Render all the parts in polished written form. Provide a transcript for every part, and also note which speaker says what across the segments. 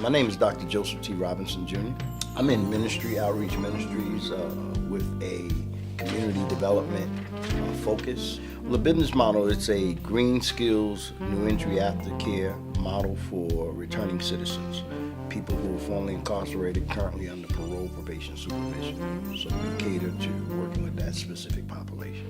Speaker 1: My name is Dr. Joseph T. Robinson Jr. I'm in ministry, outreach ministries, with a community development focus. Well, the business model, it's a green skills, new entry aftercare model for returning citizens, people who are formerly incarcerated, currently under parole, probation, supervision. So we cater to working with that specific population.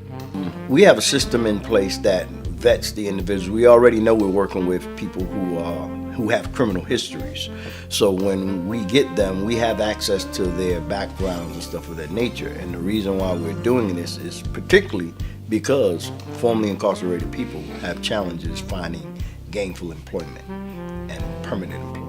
Speaker 1: We have a system in place that vets the individuals. We already know we're working with people who have criminal histories. So when we get them, we have access to their backgrounds and stuff of that nature. And the reason why we're doing this is particularly because formerly incarcerated people have challenges finding gainful employment and permanent employment.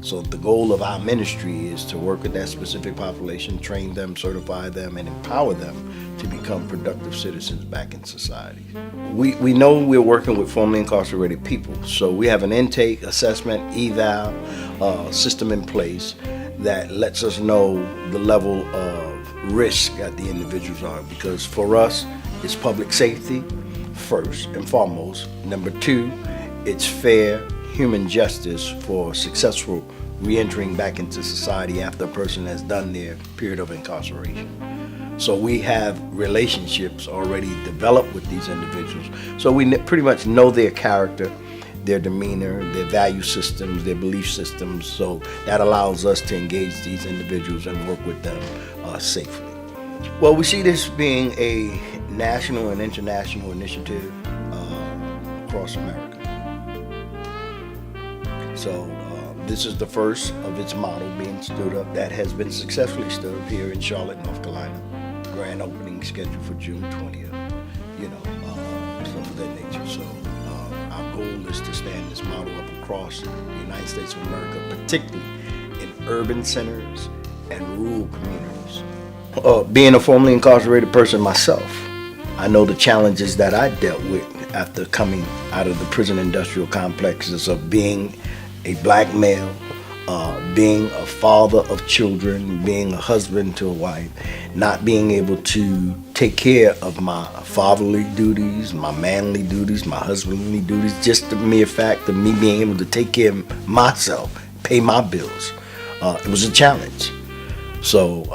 Speaker 1: So the goal of our ministry is to work with that specific population, train them, certify them, and empower them to become productive citizens back in society. We know we're working with formerly incarcerated people, so we have an intake, assessment, eval system in place that lets us know the level of risk that the individuals are, because for us, it's public safety first and foremost. Number two, it's fair human justice for successful re-entering back into society after a person has done their period of incarceration. So we have relationships already developed with these individuals. So we pretty much know their character, their demeanor, their value systems, their belief systems. So that allows us to engage these individuals and work with them safely. Well, we see this being a national and international initiative across America. So this is the first of its model being stood up that has been successfully stood up here in Charlotte, North Carolina. Grand opening scheduled for June 20th, stuff of that nature. So our goal is to stand this model up across the United States of America, particularly in urban centers and rural communities. Being a formerly incarcerated person myself, I know the challenges that I dealt with after coming out of the prison industrial complexes of being a black male, being a father of children, being a husband to a wife, not being able to take care of my fatherly duties, my manly duties, my husbandly duties, just the mere fact of me being able to take care of myself, pay my bills. It was a challenge. So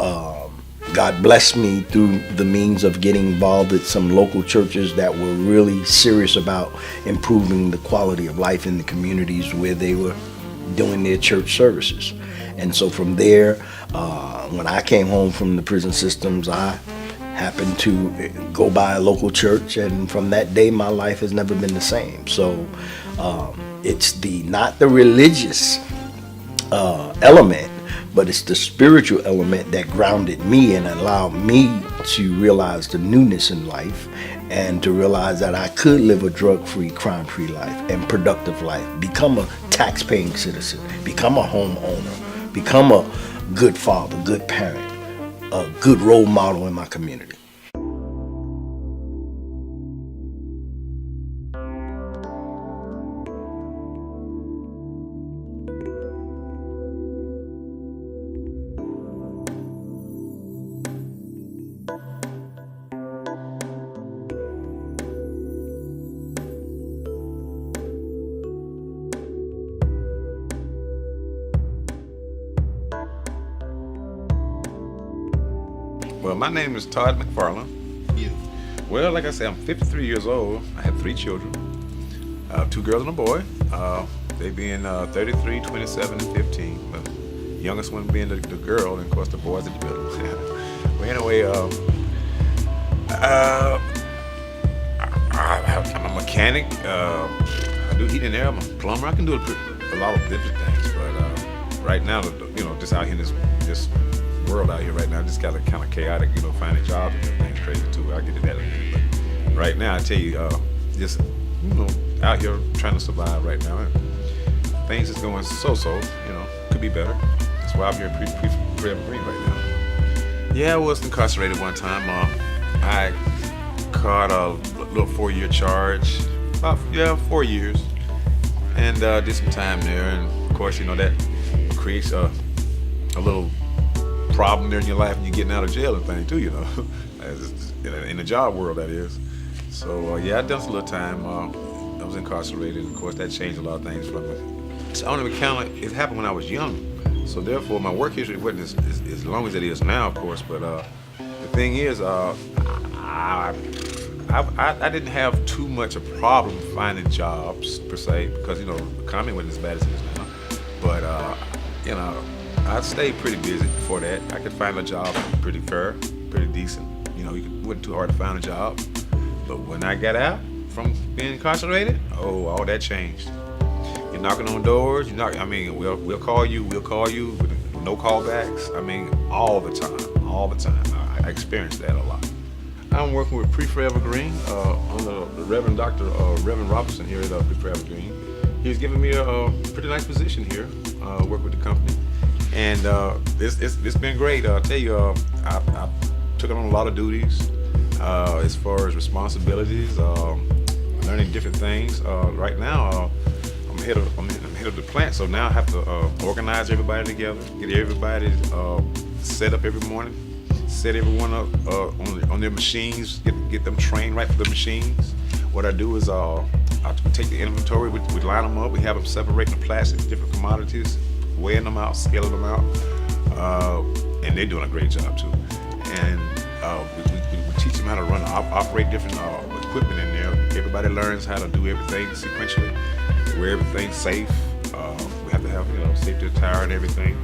Speaker 1: God blessed me through the means of getting involved with some local churches that were really serious about improving the quality of life in the communities where they were doing their church services. And so from there, when I came home from the prison systems, I happened to go by a local church, and from that day my life has never been the same. So it's not the religious element, but it's the spiritual element that grounded me and allowed me to realize the newness in life and to realize that I could live a drug-free, crime-free life and productive life, become a tax-paying citizen, become a homeowner, become a good father, good parent, a good role model in my community.
Speaker 2: Well, my name is Todd McFarland.
Speaker 1: You.
Speaker 2: Well, like I said, I'm 53 years old. I have 3 children, 2 girls and a boy. They being 33, 27, and 15. The youngest one being the girl, and of course the boys in the middle. Well, anyway, I'm a mechanic. I do heating and air. I'm a plumber. I can do a lot of different things. But right now, just out here in this world out here right now, just got kind of chaotic, finding jobs and everything's crazy too. I'll get to that in a minute. But right now, I tell you, just, out here trying to survive right now. And things is going so, could be better. That's why I'm here in Forever Green right now. Yeah, I was incarcerated one time. I caught a little 4-year charge, about 4 years, and did some time there. And of course, that creates a little problem there in your life when you're getting out of jail and things too, in the job world, that is. So I done a little time. I was incarcerated. Of course, that changed a lot of things for me. It's on the account it happened when I was young. So therefore, my work history wasn't as long as it is now, of course. But the thing is, I didn't have too much a problem finding jobs per se because the economy wasn't as bad as it is now. But I stayed pretty busy before that. I could find a job pretty fair, pretty decent. It wasn't too hard to find a job. But when I got out from being incarcerated, all that changed. You're knocking on doors. We'll call you with no callbacks. All the time. I experienced that a lot. I'm working with Prefer Evergreen under the Reverend Dr. Reverend Robinson here at Prefer Evergreen. He's given me a pretty nice position here, work with the company. And it's been great. I'll tell you, I took on a lot of duties as far as responsibilities, learning different things. Right now, I'm head of the plant, so now I have to organize everybody together, get everybody set up every morning, set everyone up on their machines, get them trained right for the machines. What I do is I take the inventory, we line them up, we have them separate the plastics, different commodities, weighing them out, scaling them out, and they're doing a great job too. And we teach them how to operate different equipment in there. Everybody learns how to do everything sequentially, where everything's safe. We have to have safety attire and everything.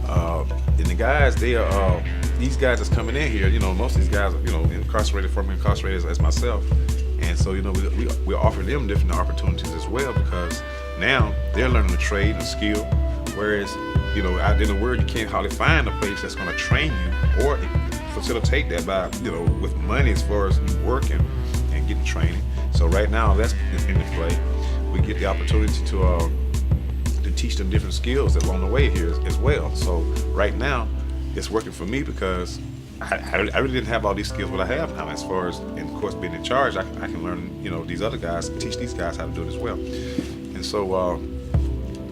Speaker 2: And the guys, these guys that's coming in here, most of these guys are incarcerated, formerly incarcerated as myself. And so, we're offering them different opportunities as well because now they're learning the trade and the skill. Whereas, out in the world, you can't hardly find a place that's going to train you or facilitate that by, with money as far as you working and getting training. So right now, that's in the play. We get the opportunity to teach them different skills along the way here as well. So right now, it's working for me because I really didn't have all these skills what I have now as far as, and of course, being in charge, I can learn, these other guys, teach these guys how to do it as well. And so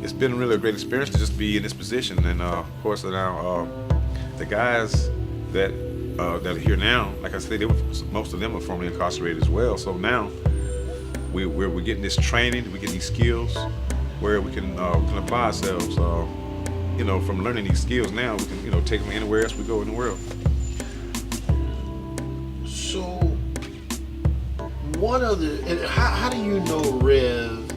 Speaker 2: it's been really a great experience to just be in this position. And of course, now the guys that are here now, like I said, most of them are formerly incarcerated as well. So now we're getting this training, we get these skills where we can apply ourselves. From learning these skills now, we can take them anywhere else we go in the world.
Speaker 3: So, how do you know Rev,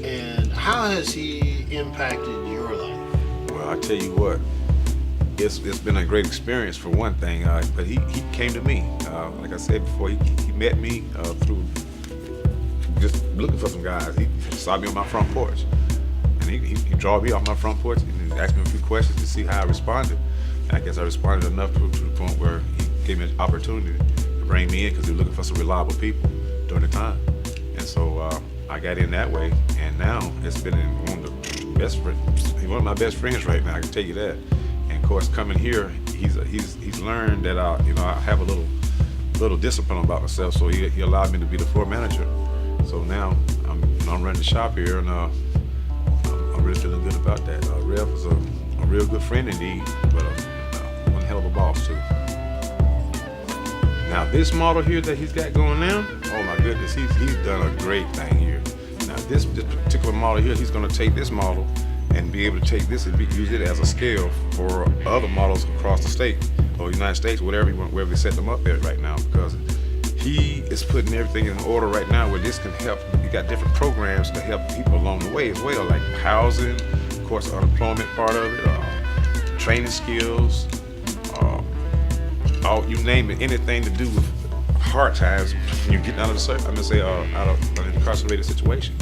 Speaker 3: and how has he impacted your life?
Speaker 2: Well, I tell you what, it's been a great experience for one thing. But he came to me, like I said before, he met me through just looking for some guys. He saw me on my front porch, and he drove me off my front porch and asked me a few questions to see how I responded. And I guess I responded enough to the point where he gave me an opportunity to bring me in because he was looking for some reliable people during the time. And so I got in that way, and now it's been one of my best friends right now. I can tell you that. And of course, coming here, he's learned that I have a little discipline about myself. So he allowed me to be the floor manager. So now I'm running the shop here, and I'm really feeling good about that. Rev is a real good friend indeed, but one hell of a boss too. Now this model here that he's got going now, oh my goodness, he's done a great thing here. Now this particular model here, he's going to take this model and be able to take this and use it as a scale for other models across the state or the United States, wherever they set them up at right now, because he is putting everything in order right now where this can help. You got different programs to help people along the way as well, like housing, of course, unemployment part of it, training skills, you name it, anything to do with hard times when you're getting out of out of an incarcerated situation.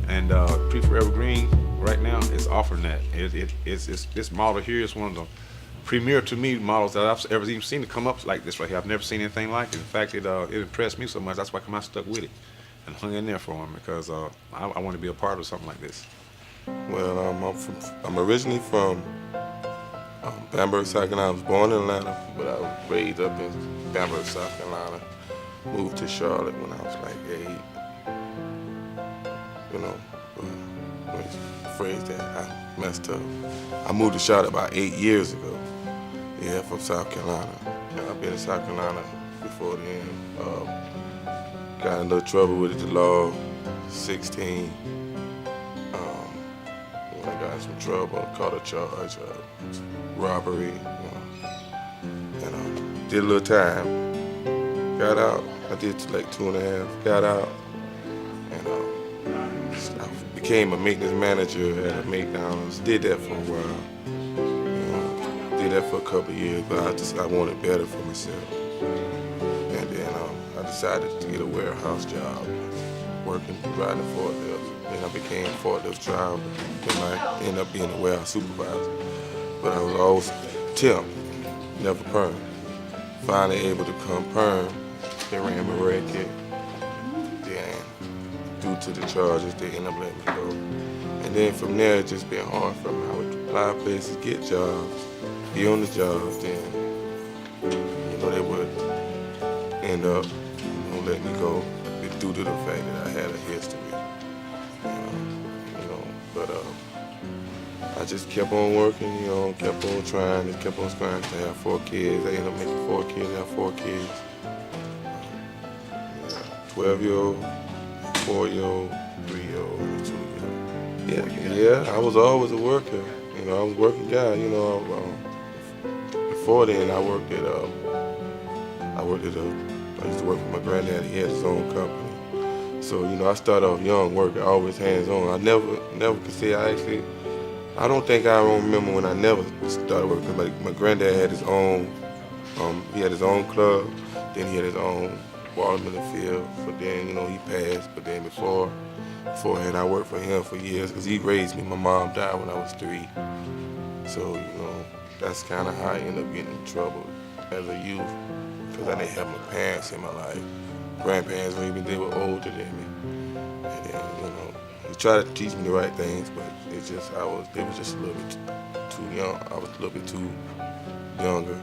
Speaker 2: And Prefer Evergreen right now is offering that. It's this model here is one of the premier to me models that I've ever even seen to come up like this right here. I've never seen anything like it. In fact, it impressed me so much. That's why I stuck with it and hung in there for him because I want to be a part of something like this.
Speaker 4: Well, I'm originally from Bamberg, South Carolina. I was born in Atlanta, but I was raised up in Bamberg, South Carolina. Moved to Charlotte when I was like 8. Phrase that I messed up. I moved to Charlotte about 8 years ago. Yeah, from South Carolina. I've been in South Carolina before then. Got in a little trouble with the law, 16. when I got in some trouble, caught a charge of robbery, and did a little time. Got out. I did like 2.5. Got out, and I became a maintenance manager at a McDonald's. Did that for a while. Did that for a couple of years, but I wanted better for myself. And then I decided to get a warehouse job, working, riding a forklift. Then I became a forklift driver. Then I ended up being a warehouse supervisor. But I was always temp, never perm. Finally able to come perm. They ran my record. Then, due to the charges, they ended up letting me go. And then from there, it just been hard for me. I would apply places, get jobs, be on the job, then, they would end up, letting me go due to the fact that I had a history. But I just kept on working, kept on trying to have 4 kids. I ended up making 4 kids, have 4 kids. 12-year-old, 4-year-old, 3-year-old, and 2-year-old. Yeah, I was always a worker. I was a working guy. Before then, I used to work with my granddad. He had his own company. So, I started off young working, always hands-on. I never could say I don't think I remember when I never started working. My granddad had his own, he had his own club, then he had his own watermelon field, but then, he passed. But then beforehand, I worked for him for years because he raised me. My mom died when I was 3. So, that's kind of how I ended up getting in trouble as a youth because I didn't have my parents in my life. Grandparents, even they were older than me. And then, he tried to teach me the right things, but they was just a little bit too young. I was a little bit too younger.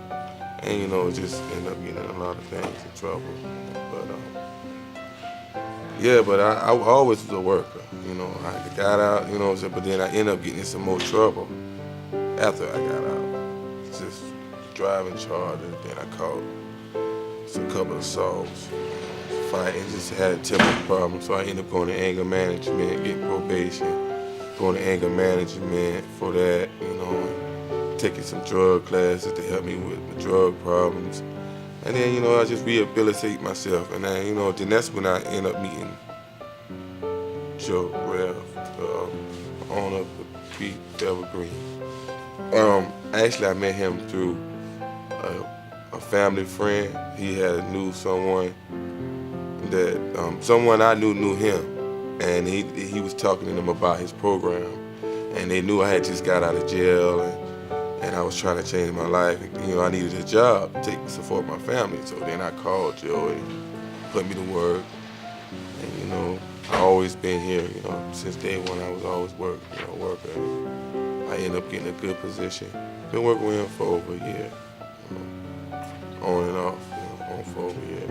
Speaker 4: And, it just ended up getting in a lot of things in trouble. But I always was a worker. I got out, but then I ended up getting in some more trouble after I got out. Just driving charges, then I caught a couple of assaults, fighting, just had a temper problem. So I ended up going to anger management, getting probation, going to anger management for that, taking some drug classes to help me with my drug problems. And then, I just rehabilitate myself. And then, then that's when I end up meeting Joe Rev, the owner of the Beat Evergreen. Actually, I met him through a family friend. He knew someone that, someone I knew him. And he was talking to them about his program. And they knew I had just got out of jail and I was trying to change my life. And, I needed a job to support my family. So then I called Joe and put me to work. And, I always been here, since day one I was always working. I ended up getting a good position. Been working with him for over a year. On and off, on for over a year.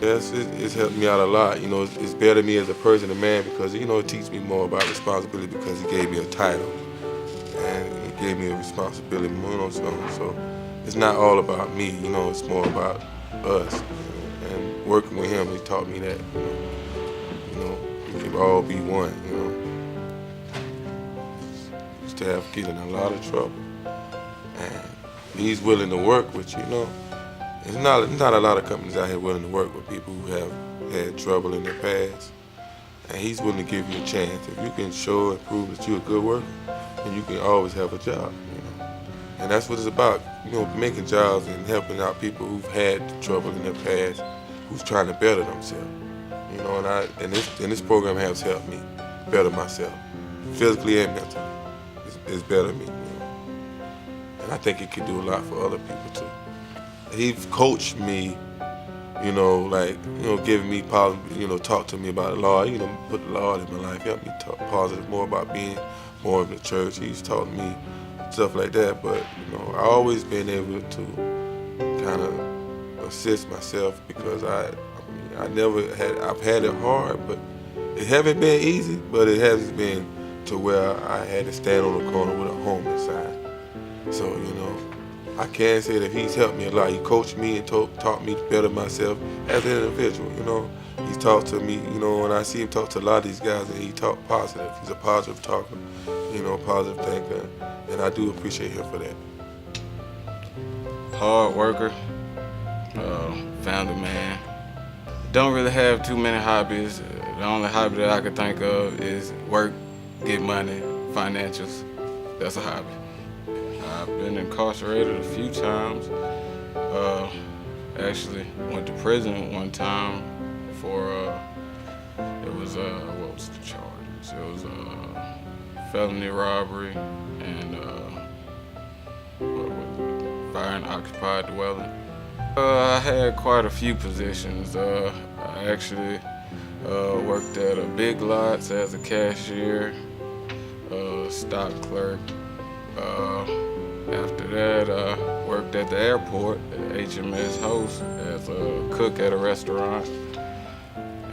Speaker 4: Yes, it's helped me out a lot. It's better me as a person, a man, because, it teaches me more about responsibility because he gave me a title. And he gave me a responsibility, so it's not all about me, it's more about us. And working with him, he taught me that, we could all be one, Used to have get in a lot of trouble. And he's willing to work with you, There's not a lot of companies out here willing to work with people who have had trouble in their past. And he's willing to give you a chance. If you can show and prove that you're a good worker, then you can always have a job, And that's what it's about, making jobs and helping out people who've had trouble in their past, who's trying to better themselves. And this program has helped me better myself, physically and mentally. It's better me, And I think it could do a lot for other people too. He's coached me, giving me positive, talk to me about the Lord, put the Lord in my life, help me talk positive more about being more in the church. He's taught me stuff like that, but, I always been able to kind of assist myself because I've had it hard, but it haven't been easy, but it hasn't been to where I had to stand on the corner with a homeless sign. So, I can say that he's helped me a lot. He coached me and taught me to better myself as an individual, you know. He's talked to me, you know, when I see him talk to a lot of these guys, and he talk positive. He's a positive talker, you know, positive thinker, and I do appreciate him for that.
Speaker 5: Hard worker, family man. Don't really have too many hobbies. The only hobby that I could think of is work, get money, financials. That's a hobby. I've been incarcerated a few times. Actually went to prison one time for, what was the charges? It was felony robbery and fire and occupied dwelling. I had quite a few positions. I actually worked at a Big Lots as a cashier, stock clerk. After that, I worked at the airport at HMS Host as a cook at a restaurant.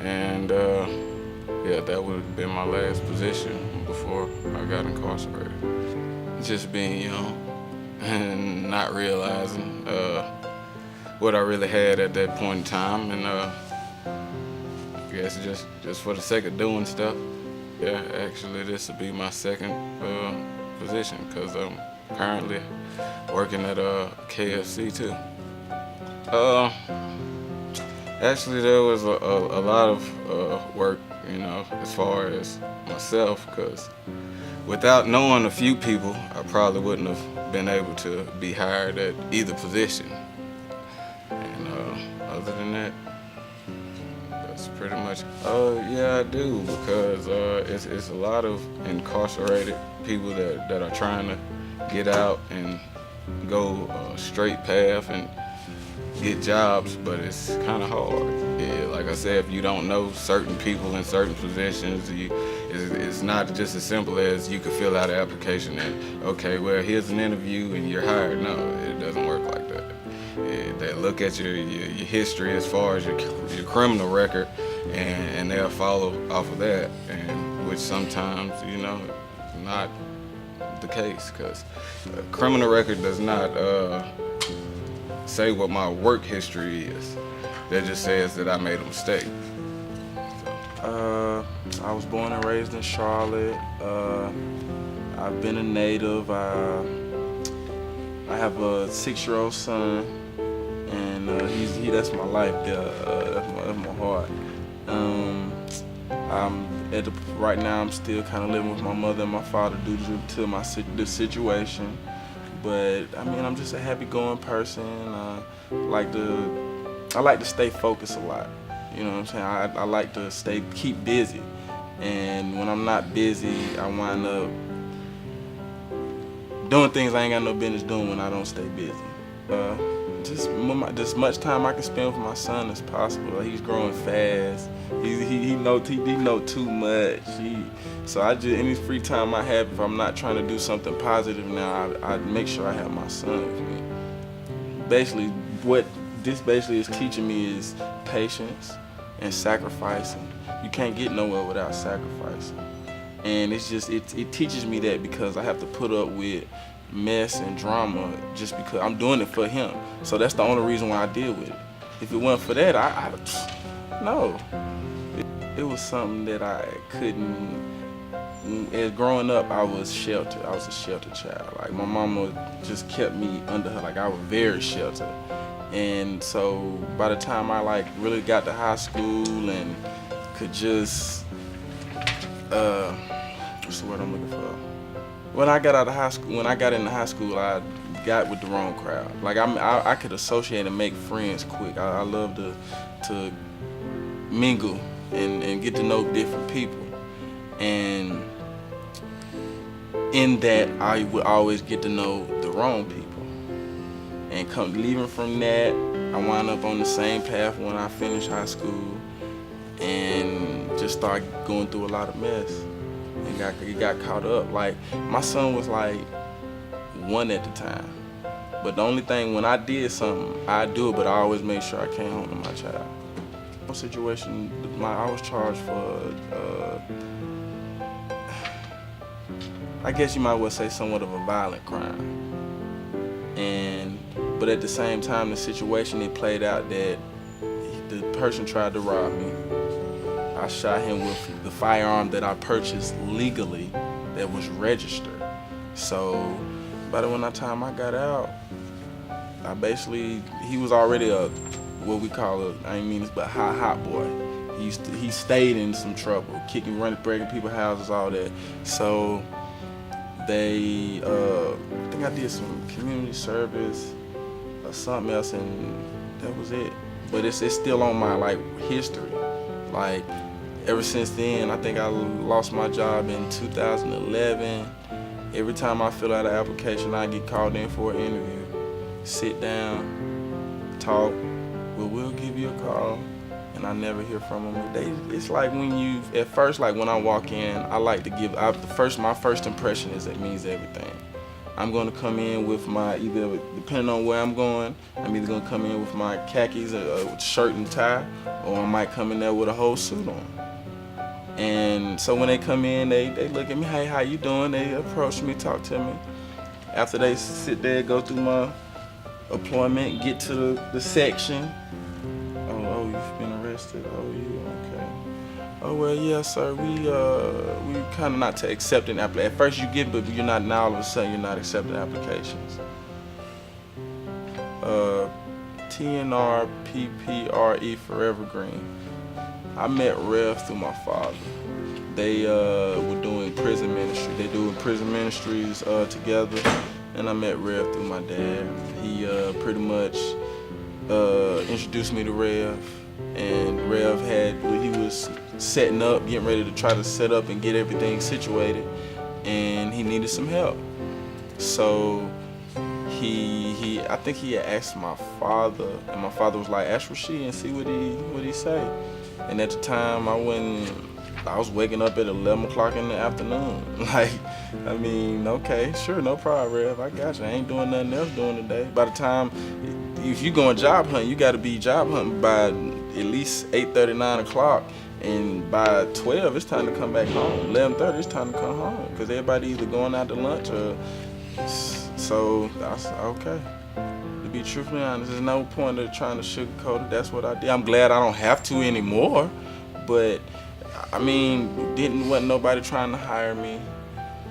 Speaker 5: And yeah, that would have been my last position before I got incarcerated. Just being young and not realizing what I really had at that point in time, and I guess just for the sake of doing stuff. Yeah, actually this will be my second position, because I'm currently working at KFC too. Actually there was a lot of work, you know, as far as myself, because without knowing a few people, I probably wouldn't have been able to be hired at either position. And other than that, that's pretty much. Yeah, I do, because it's a lot of incarcerated people that are trying to get out and go a straight path and get jobs, but it's kind of hard. Yeah, like I said, if you don't know certain people in certain positions, it's not just as simple as you could fill out an application and, okay, well, here's an interview and you're hired. No, it doesn't work like that. They look at your history as far as your criminal record, and they'll follow off of that, and which sometimes, you know, not the case, because a criminal record does not say what my work history is. That just says that I made a mistake.
Speaker 6: I was born and raised in Charlotte. I've been a native. I have a 6-year-old son, and that's my life. That's my heart. Right now I'm still kind of living with my mother and my father due to the situation. But I mean, I'm just a happy-going person. I like to stay focused a lot. You know what I'm saying? I like to keep busy. And when I'm not busy, I wind up doing things I ain't got no business doing when I don't stay busy. Just much time I can spend with my son as possible. He's growing fast. He know too much. So any free time I have, if I'm not trying to do something positive now, I make sure I have my son with me. Basically, what this is teaching me is patience and sacrificing. You can't get nowhere without sacrificing. And it teaches me that, because I have to put up with mess and drama just because I'm doing it for him. So that's the only reason why I deal with it. If it wasn't for that, no. It was something that I couldn't. As growing up, I was sheltered. I was a sheltered child. Like, my mama just kept me under her. Like, I was very sheltered. And so by the time I really got to high school and could just what's the word I'm looking for? When I got into high school, I got with the wrong crowd. Like, I could associate and make friends quick. I love to mingle and get to know different people. And in that, I would always get to know the wrong people. And leaving from that, I wound up on the same path when I finished high school, and just started going through a lot of mess. And got caught up. Like, my son was like 1 at the time. But the only thing, when I did something, I do it, but I always make sure I came home to my child. Situation, I was charged for, I guess you might well say, somewhat of a violent crime. And But at the same time, the situation, it played out that the person tried to rob me. I shot him with the firearm that I purchased legally that was registered. So by the time I got out, he was already what we call I ain't mean this, but hot boy. He stayed in some trouble, breaking people's houses, all that. So they, I think I did some community service or something else, and that was it. But it's still on my history. Like ever since then, I think I lost my job in 2011. Every time I fill out an application, I get called in for an interview. Sit down, talk. We'll give you a call, and I never hear from them. It's like at first, when I walk in, I like to my first impression it means everything. I'm gonna come in with either depending on where I'm going, I'm either gonna come in with my khakis, a shirt and tie, or I might come in there with a whole suit on. And so when they come in, they look at me, hey, how you doing? They approach me, talk to me. After they sit there, go through my employment, get to the section. Oh, you've been arrested. Oh, you okay? Oh, well, yeah, sir. We kind of not to accepting applications. At first you get, but you're not. Now all of a sudden you're not accepting applications. TNR PPRE Forever Green. I met Rev through my father. They were doing prison ministry. They doing prison ministries together, and I met Rev through my dad. He pretty much introduced me to Rev, and Rev he was setting up, getting ready to try to set up and get everything situated, and he needed some help. So I think he had asked my father, and my father was like, ask Rashid and see what he say. And at the time, I was waking up at 11 o'clock in the afternoon. Okay, sure, no problem, Rev. I got you. I ain't doing nothing else during the day. By the time, if you going job hunting, you got to be job hunting by at least 8:30, 9 o'clock. And by 12, it's time to come back home. 11:30, it's time to come home. Because everybody either going out to lunch or... So I said, okay. To be truthfully honest, there's no point of trying to sugarcoat it. That's what I did. I'm glad I don't have to anymore. But, wasn't nobody trying to hire me.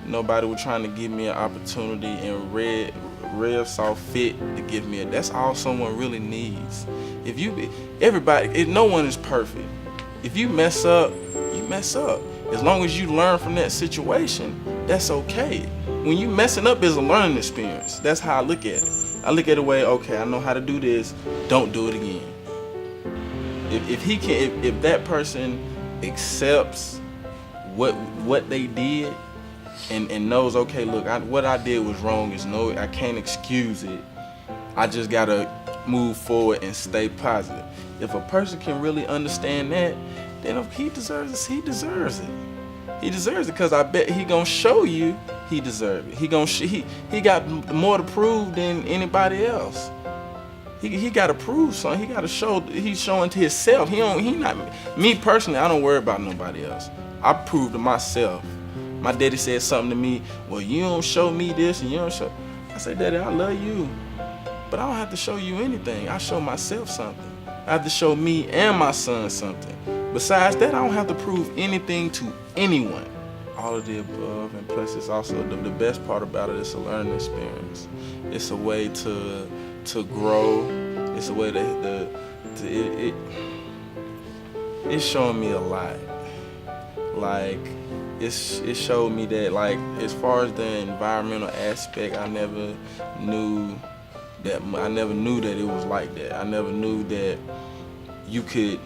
Speaker 6: Nobody was trying to give me an opportunity. And Rev saw fit to give me that's all someone really needs. No one is perfect. If you mess up, you mess up. As long as you learn from that situation, that's okay. When you messing up is a learning experience. That's how I look at it. I look at it way, okay, I know how to do this, don't do it again. If that person accepts what they did and knows, okay, look, what I did was wrong, I can't excuse it. I just gotta move forward and stay positive. If a person can really understand that, then if he deserves it, he deserves it. He deserves it because I bet he gonna show you he deserves it. He got more to prove than anybody else. He got to prove something. He got to show. He's showing to himself. He not me personally. I don't worry about nobody else. I prove to myself. My daddy said something to me. Well, you don't show me this and you don't show. I said, Daddy, I love you, but I don't have to show you anything. I show myself something. I have to show me and my son something. Besides that, I don't have to prove anything to anyone. All of the above, and plus it's also the best part about it is a learning experience. It's a way to grow. It's a way it's showing me a lot. It showed me that as far as the environmental aspect, I never knew that it was like that. I never knew that you could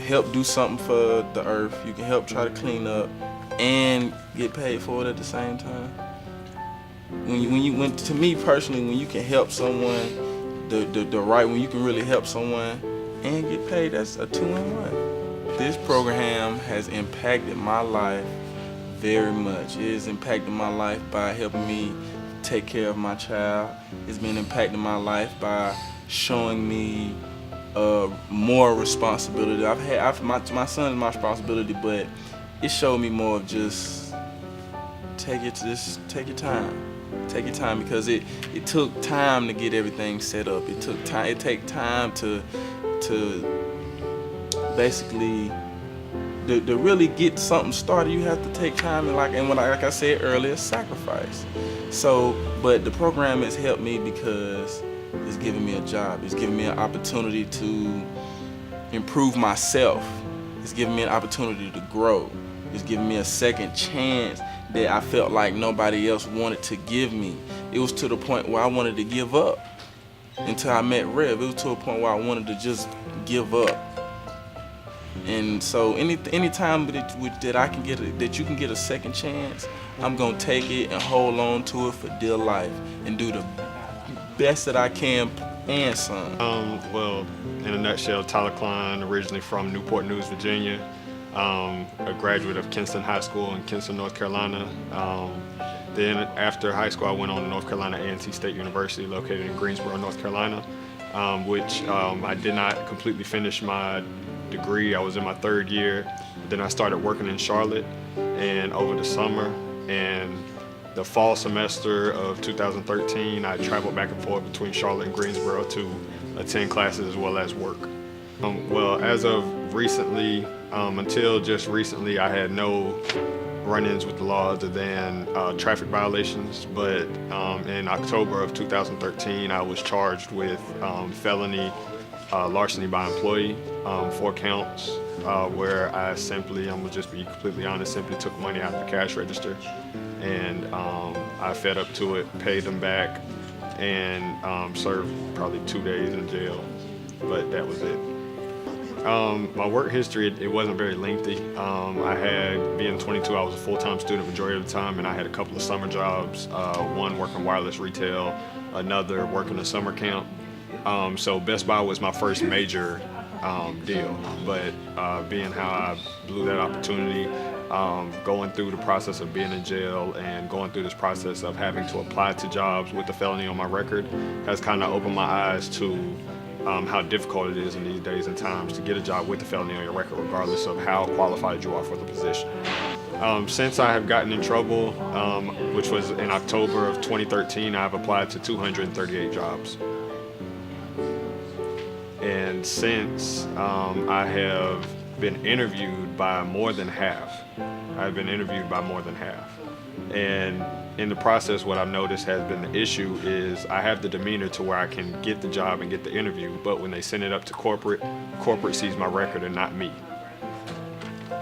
Speaker 6: help do something for the earth. You can help try to clean up and get paid for it at the same time. To me personally, when you can help someone when you can really help someone and get paid, that's a 2-in-1. This program has impacted my life very much. It has impacted my life by helping me take care of my child. It's been impacting my life by showing me more responsibility. My son is my responsibility, but it showed me more of just take your time. Take your time because it took time to get everything set up. It took time. It take time to basically to really get something started. You have to take time and like I said earlier, sacrifice. So, but the program has helped me because it's giving me a job. It's giving me an opportunity to improve myself. It's giving me an opportunity to grow. It's giving me a second chance that I felt like nobody else wanted to give me. It was to the point where I wanted to give up until I met Rev. It was to a point where I wanted to just give up. And so any time that I can get that you can get a second chance, I'm gonna take it and hold on to it for dear life and do the best that I can and some.
Speaker 7: Well, in a nutshell, Tyler Klein, originally from Newport News, Virginia. A graduate of Kinston High School in Kinston, North Carolina. Then after high school, I went on to North Carolina A&T State University, located in Greensboro, North Carolina, which I did not completely finish my degree. I was in my third year. Then I started working in Charlotte, and over the summer and the fall semester of 2013, I traveled back and forth between Charlotte and Greensboro to attend classes as well as work. Well, as of recently, until just recently, I had no run-ins with the law other than traffic violations. But in October of 2013, I was charged with felony larceny by employee, 4 counts, where I simply, I'm gonna just be completely honest, simply took money out of the cash register, and I fed up to it, paid them back, and served probably 2 days in jail. But that was it. My work history, it wasn't very lengthy. Being 22, I was a full-time student majority of the time, and I had a couple of summer jobs, one working wireless retail, another working a summer camp. So Best Buy was my first major deal, but being how I blew that opportunity, going through the process of being in jail and going through this process of having to apply to jobs with a felony on my record has kind of opened my eyes to how difficult it is in these days and times to get a job with a felony on your record, regardless of how qualified you are for the position. Since I have gotten in trouble, which was in October of 2013, I've applied to 238 jobs. And since I have been interviewed by more than half. I've been interviewed by more than half. And in the process, what I've noticed has been the issue is I have the demeanor to where I can get the job and get the interview, but when they send it up to corporate sees my record and not me.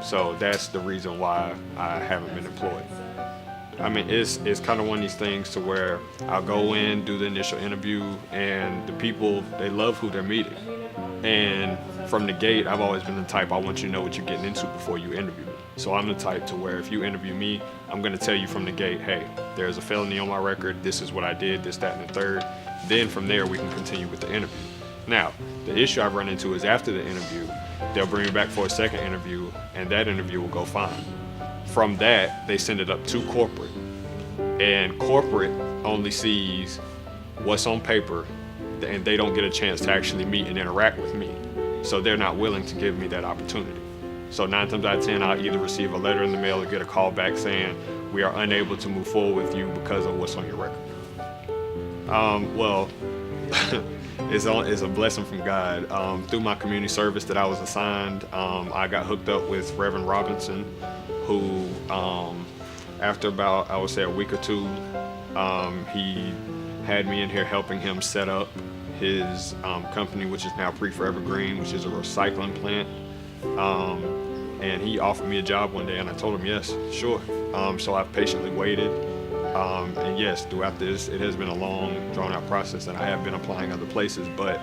Speaker 7: So that's the reason why I haven't been employed. I mean, it's kind of one of these things to where I'll go in, do the initial interview, and the people, they love who they're meeting. And from the gate, I've always been the type, I want you to know what you're getting into before you interview me. So I'm the type to where if you interview me, I'm gonna tell you from the gate, hey, there's a felony on my record, this is what I did, this, that, and the third. Then from there, we can continue with the interview. Now, the issue I've run into is after the interview, they'll bring me back for a second interview, and that interview will go fine. From that, they send it up to corporate. And corporate only sees what's on paper, and they don't get a chance to actually meet and interact with me. So they're not willing to give me that opportunity. So 9 times out of 10, I'll either receive a letter in the mail or get a call back saying, we are unable to move forward with you because of what's on your record. Well, it's a blessing from God. Through my community service that I was assigned, I got hooked up with Reverend Robinson, who after about, I would say, a week or two, he had me in here helping him set up his company, which is now Pre-Forever Green, which is a recycling plant. And he offered me a job one day, and I told him yes, sure. So I've patiently waited. And yes, throughout this, it has been a long, drawn-out process, and I have been applying other places, but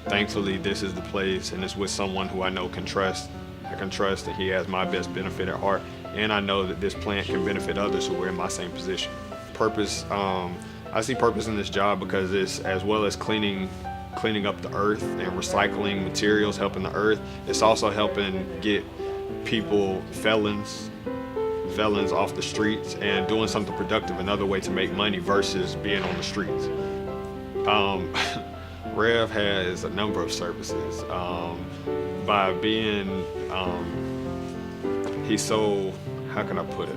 Speaker 7: thankfully this is the place, and it's with someone who I know can trust. I can trust that he has my best benefit at heart, and I know that this plant can benefit others who are in my same position. Purpose, I see purpose in this job because it's, as well as cleaning up the earth and recycling materials, helping the earth, it's also helping get people, felons off the streets and doing something productive, another way to make money versus being on the streets. Rev has a number of services. By being, he's so, how can I put it?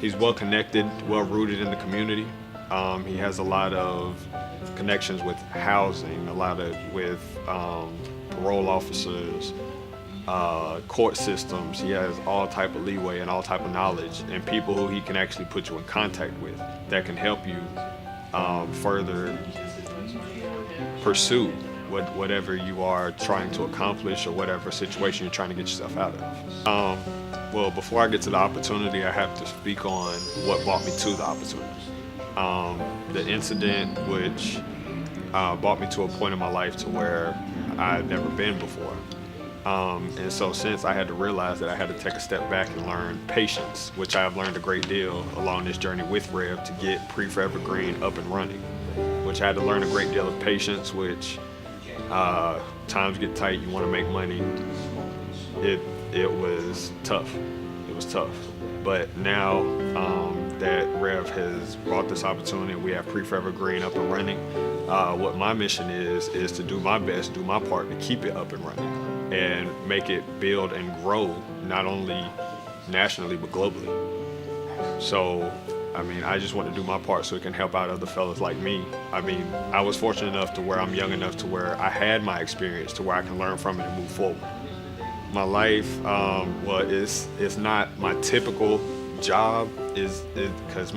Speaker 7: He's well connected, well rooted in the community. He has a lot of connections with housing, with parole officers, court systems. He has all type of leeway and all type of knowledge, and people who he can actually put you in contact with that can help you further pursue whatever you are trying to accomplish or whatever situation you're trying to get yourself out of. Well, before I get to the opportunity, I have to speak on what brought me to the opportunity. The incident which brought me to a point in my life to where I'd never been before. And so since I had to realize that I had to take a step back and learn patience, which I have learned a great deal along this journey with Rev to get Pre-Forever Green up and running, which I had to learn a great deal of patience, which times get tight, you want to make money. It was tough. It was tough. But now that Rev has brought this opportunity, we have Pre-Forever Green up and running. What my mission is to do my best, do my part to keep it up and running and make it build and grow, not only nationally, but globally. So, I mean, I just want to do my part so it can help out other fellas like me. I mean, I was fortunate enough to where I'm young enough to where I had my experience to where I can learn from it and move forward. My life, well, it's not my typical job, because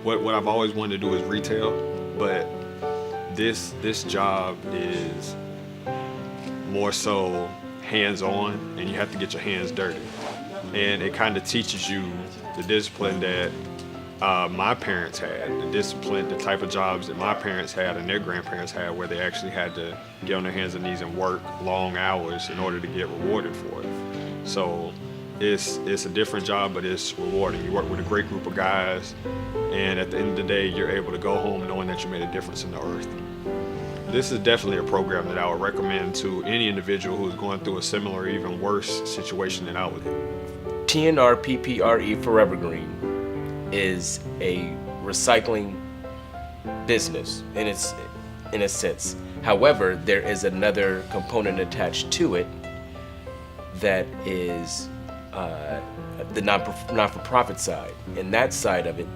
Speaker 7: what I've always wanted to do is retail, but this job is more so hands-on, and you have to get your hands dirty. And it kind of teaches you the discipline that my parents had, the type of jobs that my parents had and their grandparents had, where they actually had to get on their hands and knees and work long hours in order to get rewarded for it. So it's a different job, but it's rewarding. You work with a great group of guys, and at the end of the day, you're able to go home knowing that you made a difference in the earth. This is definitely a program that I would recommend to any individual who's going through a similar or even worse situation than I would.
Speaker 8: TNRPPRE Forever Green is a recycling business in a sense. However, there is another component attached to it that is the not-for-profit side, and that side of it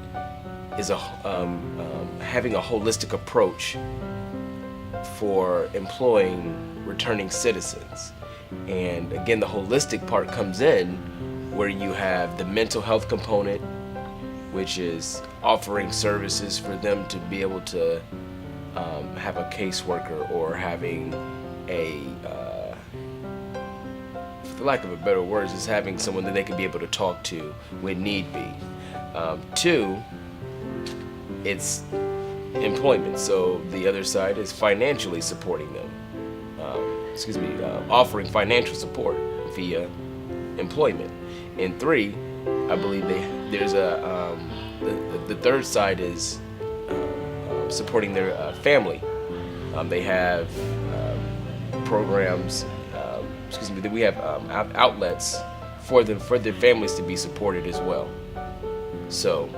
Speaker 8: is having a holistic approach for employing returning citizens. And again, the holistic part comes in where you have the mental health component, which is offering services for them to be able to have a caseworker or having for lack of a better word, is having someone that they can be able to talk to when need be. Two, it's employment. So the other side is financially supporting them. Offering financial support via employment. And three, I believe there's the third side is supporting their family. They have programs. We have outlets for their families to be supported as well. So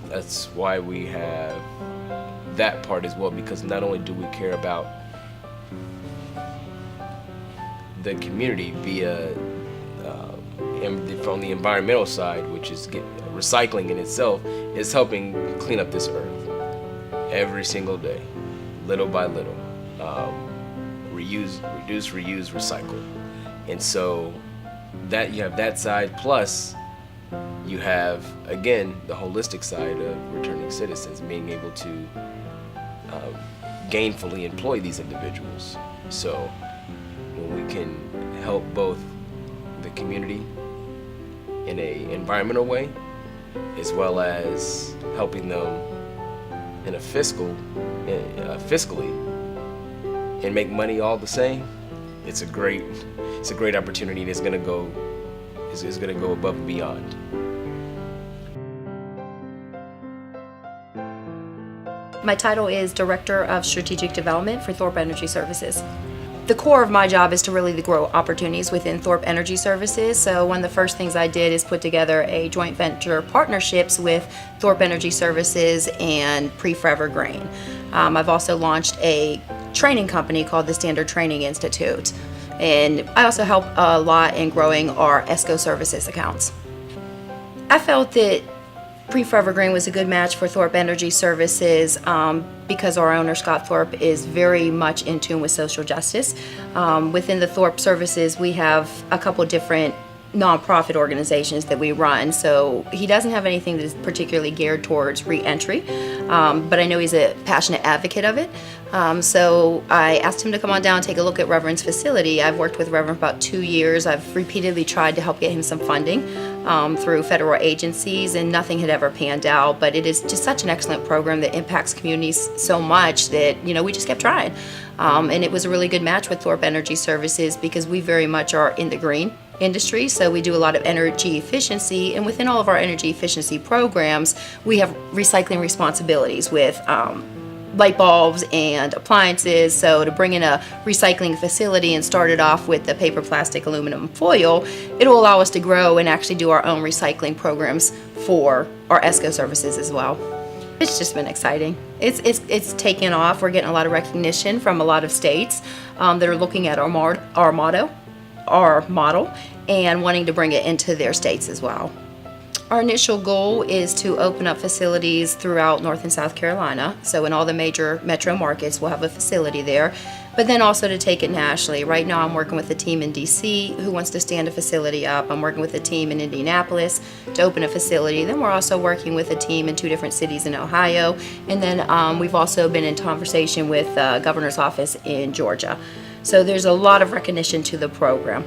Speaker 8: that's why we have that part as well, because not only do we care about the community via from the environmental side, which is recycling in itself, is helping clean up this earth every single day, little by little. Reuse, reduce, reuse, recycle. And so that you have that side, plus you have, again, the holistic side of returning citizens, being able to gainfully employ these individuals. So when we can help both the community in an environmental way, as well as helping them in a fiscally, and make money all the same, it's a great opportunity, and it's gonna go above and beyond.
Speaker 9: My title is Director of Strategic Development for Thorpe Energy Services. The core of my job is to really grow opportunities within Thorpe Energy Services. So one of the first things I did is put together a joint venture partnerships with Thorpe Energy Services and Pre-Forever Green. I've also launched a training company called the Standard Training Institute. And I also help a lot in growing our ESCO services accounts. I felt that Pre-Forever Green was a good match for Thorpe Energy Services because our owner, Scott Thorpe, is very much in tune with social justice. Within the Thorpe services, we have a couple different nonprofit organizations that we run, so he doesn't have anything that is particularly geared towards re-entry, but I know he's a passionate advocate of it. So I asked him to come on down and take a look at Reverend's facility. I've worked with Reverend for about 2 years. I've repeatedly tried to help get him some funding through federal agencies, and nothing had ever panned out, but it is just such an excellent program that impacts communities so much that, we just kept trying. And it was a really good match with Thorpe Energy Services because we very much are in the green industry, so we do a lot of energy efficiency, and within all of our energy efficiency programs, we have recycling responsibilities with light bulbs and appliances. So to bring in a recycling facility and start it off with the paper, plastic, aluminum, foil, it'll allow us to grow and actually do our own recycling programs for our ESCO services as well. It's just been exciting. It's taken off. We're getting a lot of recognition from a lot of states that are looking at our model, and wanting to bring it into their states as well. Our initial goal is to open up facilities throughout North and South Carolina. So in all the major metro markets, we'll have a facility there, but then also to take it nationally. Right now I'm working with a team in DC who wants to stand a facility up. I'm working with a team in Indianapolis to open a facility. Then we're also working with a team in 2 different cities in Ohio. And then we've also been in conversation with the governor's office in Georgia. So there's a lot of recognition to the program.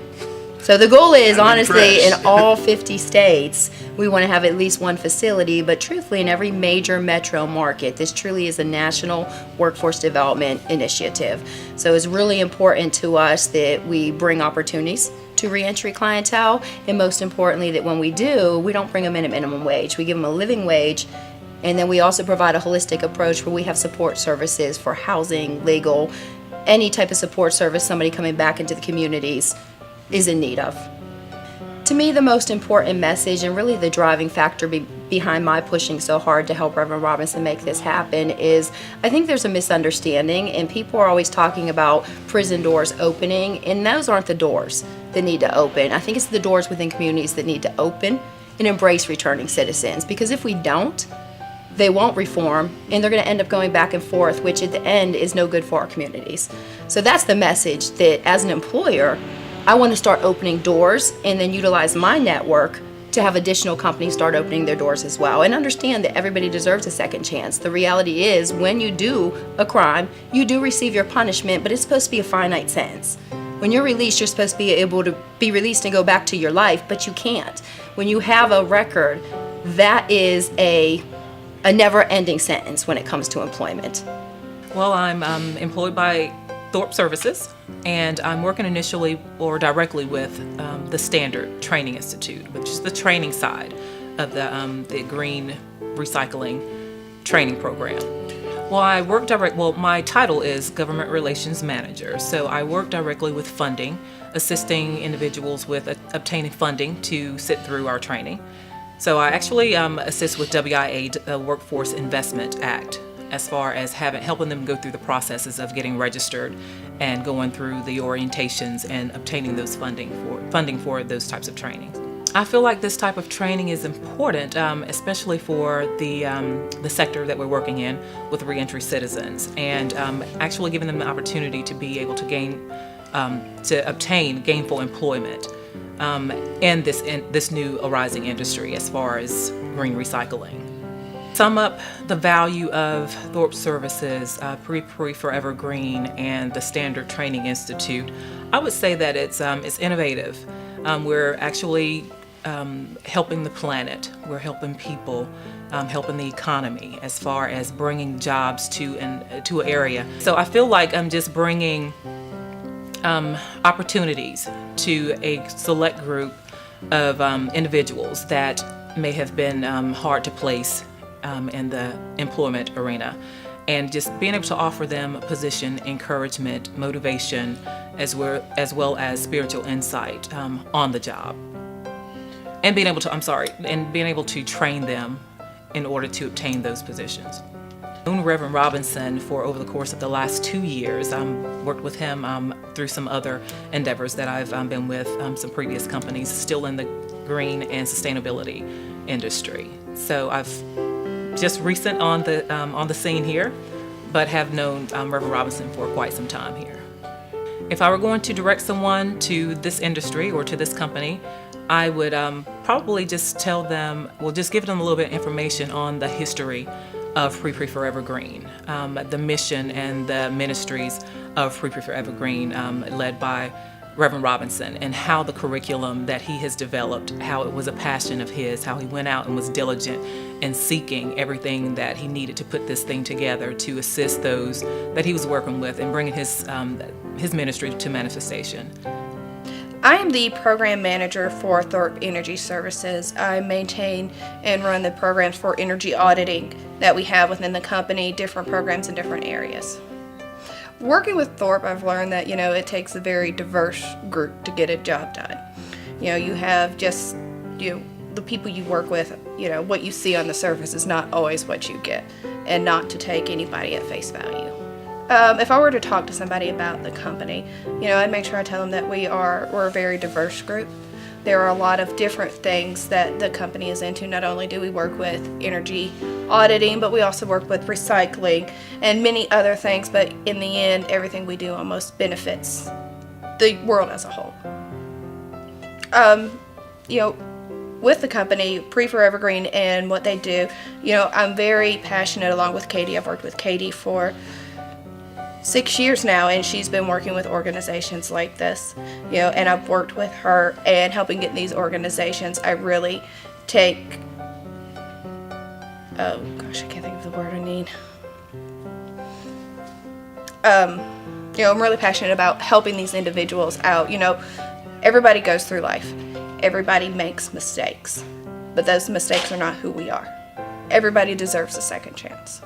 Speaker 9: So the goal is, honestly, in all 50 states, we want to have at least one facility, but truthfully, in every major metro market, this truly is a national workforce development initiative. So it's really important to us that we bring opportunities to reentry clientele, and most importantly, that when we do, we don't bring them in at minimum wage. We give them a living wage, and then we also provide a holistic approach where we have support services for housing, legal, any type of support service somebody coming back into the communities is in need of. To me, the most important message and really the driving factor behind my pushing so hard to help Reverend Robinson make this happen is I think there's a misunderstanding, and people are always talking about prison doors opening, and those aren't the doors that need to open. I think it's the doors within communities that need to open and embrace returning citizens, because if we don't, they won't reform, and they're going to end up going back and forth, which at the end is no good for our communities. So that's the message, that as an employer, I want to start opening doors and then utilize my network to have additional companies start opening their doors as well, and understand that everybody deserves a second chance. The reality is, when you do a crime, you do receive your punishment, but it's supposed to be a finite sentence. When you're released, you're supposed to be able to be released and go back to your life, but you can't. When you have a record, that is a never-ending sentence when it comes to employment.
Speaker 10: Well, I'm employed by Thorpe Services, and I'm working initially or directly with the Standard Training Institute, which is the training side of the green recycling training program. Well, my title is Government Relations Manager, so I work directly with funding, assisting individuals with obtaining funding to sit through our training. So I actually assist with WIA, the Workforce Investment Act, as far as helping them go through the processes of getting registered and going through the orientations and obtaining those funding for those types of trainings. I feel like this type of training is important, especially for the sector that we're working in with reentry citizens, and actually giving them the opportunity to be able to obtain gainful employment in this new arising industry as far as green recycling. Sum up the value of Thorpe Services, Pre-Forever Green, and the Standard Training Institute, I would say that it's innovative. We're actually helping the planet. We're helping people, helping the economy as far as bringing jobs to an area. So I feel like I'm just bringing opportunities to a select group of individuals that may have been hard to place in the employment arena, and just being able to offer them position, encouragement, motivation, as well as spiritual insight on the job, and being able to train them in order to obtain those positions. Known Reverend Robinson for over the course of the last 2 years. Worked with him through some other endeavors that I've been with some previous companies, still in the green and sustainability industry. So I've just recent on the scene here, but have known Reverend Robinson for quite some time here. If I were going to direct someone to this industry or to this company, I would probably just tell them, well, just give them a little bit of information on the history of Pre-Pre Forever Green, the mission and the ministries of Pre-Pre Forever Green, led by Reverend Robinson, and how the curriculum that he has developed, how it was a passion of his, how he went out and was diligent in seeking everything that he needed to put this thing together to assist those that he was working with and bringing his ministry to manifestation.
Speaker 11: I am the program manager for Thorpe Energy Services. I maintain and run the programs for energy auditing that we have within the company, different programs in different areas. Working with Thorpe, I've learned that, it takes a very diverse group to get a job done. You have just, the people you work with, what you see on the surface is not always what you get, and not to take anybody at face value. If I were to talk to somebody about the company, I'd make sure I tell them that we're a very diverse group. There are a lot of different things that the company is into. Not only do we work with energy auditing, but we also work with recycling and many other things, but in the end, everything we do almost benefits the world as a whole. With the company, Pre-Forever Green and what they do, I'm very passionate along with Katie. I've worked with Katie for 6 years now, and she's been working with organizations like this, and I've worked with her and helping get these organizations. I really take, I can't think of the word I need. I'm really passionate about helping these individuals out. Everybody goes through life. Everybody makes mistakes, but those mistakes are not who we are. Everybody deserves a second chance.